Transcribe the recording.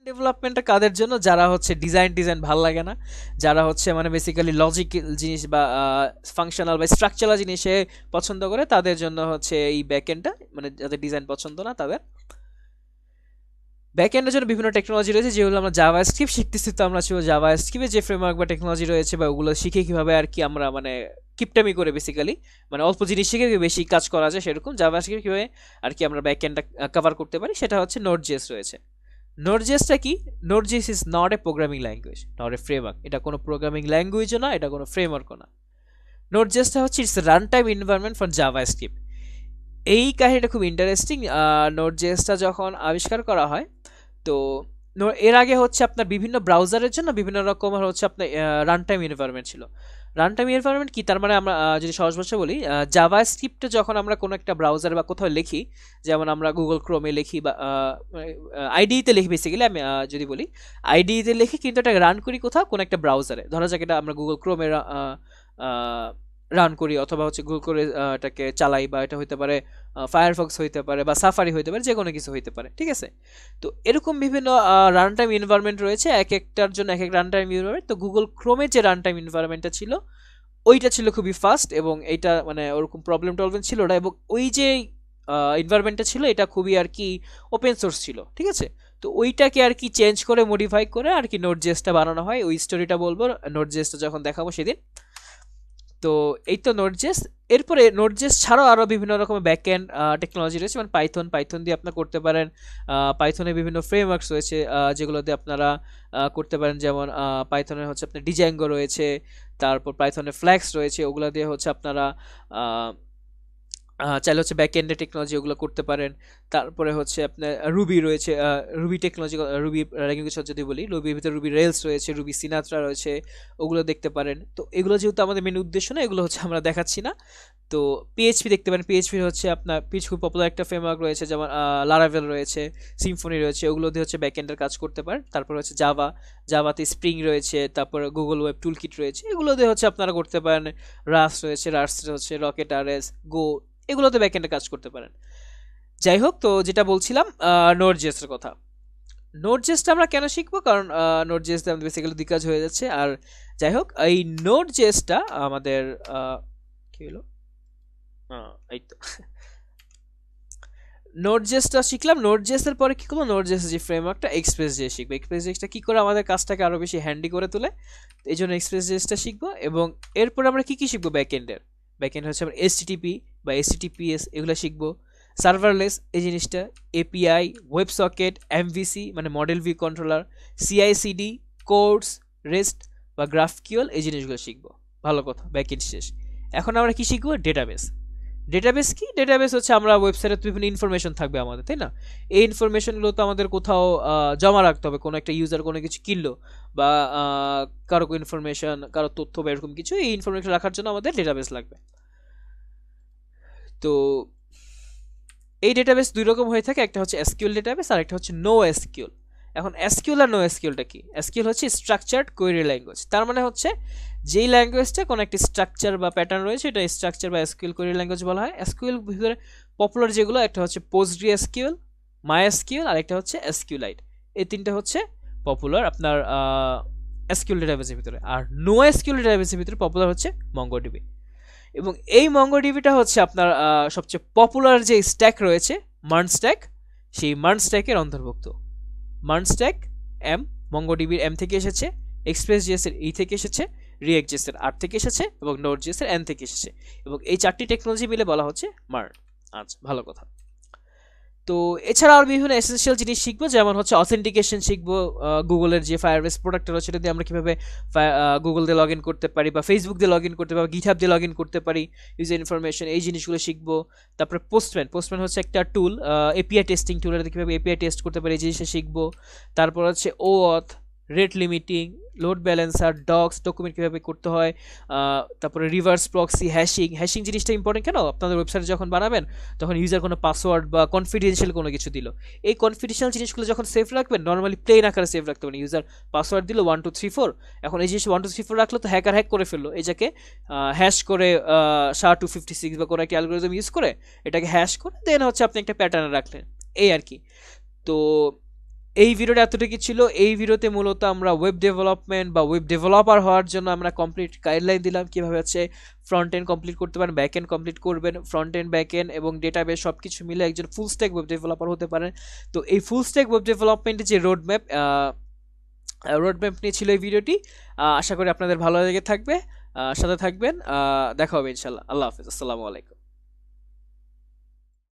ডেভেলপমেন্টটা কাদের জন্য? যারা হচ্ছে ডিজাইন ভাল লাগে না, যারা হচ্ছে মানে বেসিক্যালি লজিক্যাল জিনিস বা ফাংশনাল বা স্ট্রাকচারাল জিনিসে পছন্দ করে, তাদের জন্য হচ্ছে এই ব্যাকএন্ডটা, মানে যাদের ডিজাইন পছন্দ না তাদের। ব্যাকএন্ডের জন্য বিভিন্ন টেকনোলজি রয়েছে, যেগুলো আমরা জাভাস্ক্রিপ্ট শিখতেছি, তো আমরা জাভাস্ক্রিপ্টে যে ফ্রেমওয়ার্ক বা টেকনোলজি রয়েছে বা ওগুলো শিখে কীভাবে আর কি আমরা মানে কিপটামি করে বেসিক্যালি মানে অল্প জিনিস শিখে বেশি কাজ করা যায়, সেরকম জাভাস্ক্রিপ্ট কীভাবে আর কি আমরা ব্যাকএন্ডটা কভার করতে পারি, সেটা হচ্ছে নোড.জেএস রয়েছে। নোড.জেএসটা কি? Node JS is not a programming language, not a framework. এটা কোনো প্রোগ্রামিং ল্যাঙ্গুয়েজও না, এটা কোনো ফ্রেমওয়ার্কও না। নোড.জেএসটা হচ্ছে it's run time environment for JavaScript. এই কাহিনীটা খুব ইন্টারেস্টিং। নোড.জেএসটা যখন আবিষ্কার করা হয়, তো এর আগে হচ্ছে আপনার বিভিন্ন ব্রাউজারের জন্য বিভিন্ন রকমের হচ্ছে আপনার রান টাইম এনভায়রনমেন্ট ছিল। রান টাইম এনভায়রনমেন্ট কি? তার মানে আমরা যদি সহজ ভাষায় বলি, জাভাস্ক্রিপ্টে যখন আমরা কোনো একটা ব্রাউজার বা কোথাও লিখি, যেমন আমরা গুগল ক্রোমে লিখি বা আইডিতে লিখি, বেসিক্যালি আমি যদি বলি আইডিতে লিখি, কিন্তু এটা রান করি কোথাও কোনো একটা ব্রাউজারে, ধরা যাক এটা আমরা গুগল ক্রোমে রান করি, অথবা হচ্ছে গুগল করে এটাকে চালাই, বা এটা হইতে পারে ফায়ারফক্স হইতে পারে বা সাফারি হইতে পারে, যে কোনো কিছু হইতে পারে, ঠিক আছে? তো এরকম বিভিন্ন রান টাইম এনভায়রনমেন্ট রয়েছে, এক একটার জন্য এক এক রান টাইম এনভায়রনমেন্ট। তো গুগল ক্রোমের যে রান টাইম এনভায়রনমেন্টটা ছিল, ওইটা ছিল খুবই ফাস্ট, এবং এইটা মানে ওরকম প্রবলেম ছিল না, এবং ওই যে এনভায়রনমেন্টটা ছিল এটা খুবই আর কি ওপেন সোর্স ছিল, ঠিক আছে? তো ওইটাকে আর কি চেঞ্জ করে মডিফাই করে আর কি নোড.জেএসটা বানানো হয়। ওই স্টোরিটা বলবো নোড.জেএসটা যখন দেখাবো সেদিন। তো এই তো নোড.জেএস। এরপরে নোড.জেএস ছাড়াও আরও বিভিন্ন রকমের ব্যাকএন্ড টেকনোলজি রয়েছে, মানে পাইথন দিয়ে আপনারা করতে পারেন। পাইথনের বিভিন্ন ফ্রেমওয়ার্কস রয়েছে যেগুলো দিয়ে আপনারা করতে পারেন, যেমন পাইথনের হচ্ছে আপনার ডিজাঙ্গো রয়েছে, তারপর পাইথনের ফ্ল্যাক্স রয়েছে, ওগুলো দিয়ে হচ্ছে আপনারা চাইলে হচ্ছে ব্যাকএন্ডের টেকনোলজি ওগুলো করতে পারেন। তারপরে হচ্ছে আপনার রুবি রয়েছে, রুবি টেকনোলজি, রুবি ল্যাঙ্গুয়েজ যদি বলি, রুবির ভিতরে রুবি রেলস রয়েছে, রুবি সিনাত্রা রয়েছে, ওগুলো দেখতে পারেন। তো এগুলো যেহেতু আমাদের মেন উদ্দেশ্য না, এগুলো হচ্ছে আমরা দেখাচ্ছি না। তো পিএইচপি দেখতে পারেন, পিএইচপি হচ্ছে আপনার খুব পপুলার একটা ফ্রেমওয়ার্ক রয়েছে, যেমন লারাভেল রয়েছে, সিম্ফনি রয়েছে, ওগুলো দিয়ে হচ্ছে ব্যাকএন্ডের কাজ করতে পারেন। তারপর হচ্ছে জাভাতে স্প্রিং রয়েছে, তারপর গুগল ওয়েব টুল কিট রয়েছে, এগুলো দিয়ে হচ্ছে আপনারা করতে পারেন। রাস্ট রয়েছে, রাস্ট হচ্ছে রকেট আরএস, গো, এগুলোতে ব্যাকএন্ডে কাজ করতে পারেন। যাই হোক, তো যেটা বলছিলাম নোড.জেএস এর কথা। নোড.জেএসটা আমরা কেন শিখবো? কারণ নোড.জেএসটা আমাদের বেসিক্যালি দুই কাজ হয়ে যাচ্ছে। আর যাই হোক, এই নোড.জেএসটা আমাদের কি হলো, এই তো নোড.জেএসটা শিখলাম। নোড.জেএস এর পরে কি করবো? নোড.জেএস যে ফ্রেমওয়ার্কটা এক্সপ্রেস.জেএস শিখবো। এক্সপ্রেস.জেএসটা কি করে আমাদের কাজটাকে আরো বেশি হ্যান্ডি করে তোলে, এই জন্য এক্সপ্রেস.জেএসটা শিখবো। এবং এরপর আমরা কি শিখবো? ব্যাকএন্ড হচ্ছে আমরা এসটিটিপি বা এসটিটিপিএস এগুলো শিখবো। সার্ভারলেস এই জিনিসটা, এপিআই, ওয়েব সকেট, এমভিসি মানে model view controller, CICD, codes, rest বা গ্রাফকিউএল, এই জিনিসগুলো শিখবো। ভালো কথা, ব্যাকএন্ড শেষ। এখন আমরা কি শিখবো? ডেটাবেস কি? ডেটাবেস হচ্ছে আমরা ওয়েবসাইটে বিভিন্ন ইনফরমেশন থাকবে আমাদের, তাই না? এই ইনফরমেশনগুলো তো আমাদের কোথাও জমা রাখতে হবে। কোনো একটা ইউজার কোনো কিছু কিনলো, বা কারো ইনফরমেশন, কারো তথ্য বা এরকম কিছু, এই ইনফরমেশন রাখার জন্য আমাদের ডেটাবেস লাগবে। তো এই ডেটাবেস দুই রকম হয়ে থাকে, একটা হচ্ছে এসকিউএল ডেটাবেস আর একটা হচ্ছে নো এসকিউএল। এখন এসকিউএল আর নো এসকিউএলটা কি? এসকিউএল হচ্ছে স্ট্রাকচারড কোয়েরি ল্যাঙ্গুয়েজ। তার মানে হচ্ছে যেই ল্যাঙ্গুয়েজটা কোনো একটা স্ট্রাকচার বা প্যাটার্ন রয়েছে, এটা স্ট্রাকচার বা এসকিউএল কোয়েরি ল্যাঙ্গুয়েজ বলা হয়। এসকিউএল ভিতরে পপুলার যেগুলো, একটা হচ্ছে পোস্টগ্রি এসকিউএল, মাইএসকিউএল, আর একটা হচ্ছে এসকিউলাইট। এই তিনটা হচ্ছে পপুলার আপনার এসকিউএল ডেটাবেসের ভিতরে। আর নো এসকিউএল ডেটাবেসের ভিতরে পপুলার হচ্ছে মঙ্গোডিবি। এবং এই মঙ্গোডিবিটা হচ্ছে আপনার সবচেয়ে পপুলার যে স্ট্যাক রয়েছে, মার্ন স্ট্যাক, সেই মার্ন স্ট্যাকের অন্তর্ভুক্ত। মার্ন স্ট্যাক এম, মঙ্গোডিবির এম থেকে এসেছে, এক্সপ্রেস.জেএস এর ই থেকে এসেছে, রিয়েক্ট.জেএস এর আর থেকে এসেছে, এবং নোড.জেএস এর এন থেকে এসেছে, এবং এই চারটি টেকনোলজি মিলে বলা হচ্ছে মার্ন। আচ্ছা, ভালো কথা। তো এছাড়া আর বিভিন্ন এসেনশিয়াল জিনিস শিখবো, যেমন হচ্ছে অথেন্টিকেশন শিখবো। গুগলের যে ফায়ারবেস প্রোডাক্ট রয়েছে, সেটা দিয়ে আমরা কীভাবে গুগল দিয়ে লগ ইন করতে পারি, বা ফেসবুক দিয়ে লগ ইন করতে পারি, গিটহাব দিয়ে লগ ইন করতে পারি, ইউজার ইনফরমেশন, এই জিনিসগুলো শিখবো। তারপরে পোস্টম্যান হচ্ছে একটা টুল, এপিআই টেস্টিং টুল, এটা কীভাবে এপিআই টেস্ট করতে পারি, এই জিনিসটা শিখবো। তারপর হচ্ছে OAuth, rate limiting, load balancer, document কীভাবে করতে হয়, তারপরে রিভার্স প্রক্সি, হ্যাশিং জিনিসটা ইম্পর্টেন্ট কেন? আপনাদের ওয়েবসাইট যখন বানাবেন, তখন ইউজার কোনো পাসওয়ার্ড বা কনফিডেন্সিয়াল কোনো কিছু দিল, এই কনফিডেন্সিয়াল জিনিসগুলো যখন সেভ রাখবেন, নর্মালি প্লেন আকারে সেভ রাখতে পারেন। ইউজার পাসওয়ার্ড দিল 1234, এখন এই জিনিস 1234 রাখলো তো হ্যাকার হ্যাক করে ফেললো, এটাকে হ্যাশ করে SHA-256 বা কোনো একটা অ্যালগোরিদম ইউজ করে এটাকে হ্যাশ করে দেন হচ্ছে আপনি একটা প্যাটার্নে রাখলেন, এই আর কি। তো এই ভিডিওটা এতটুকু ছিল। এই ভিডিওতে মূলত আমরা ওয়েব ডেভেলপমেন্ট বা ওয়েব ডেভেলপার হওয়ার জন্য আমরা কমপ্লিট গাইডলাইন দিলাম, কিভাবে হচ্ছে ফ্রন্ট এন্ড কমপ্লিট করতে পারেন, ব্যাক এন্ড কমপ্লিট করবেন, ফ্রন্ট এন্ড ব্যাক এন্ড এবং ডেটাবেস সব কিছু মিলে একজন ফুল স্ট্যাক ওয়েব ডেভেলপার হতে পারেন। তো এই ফুল স্ট্যাক ওয়েব ডেভেলপমেন্টের যে রোডম্যাপ নিয়ে ছিল এই ভিডিওটি। আশা করি আপনাদের ভালো লেগে থাকবে, সাথে থাকবেন, দেখা হবে ইনশাল্লাহ। আল্লাহ হাফিজ, আসসালামু আলাইকুম।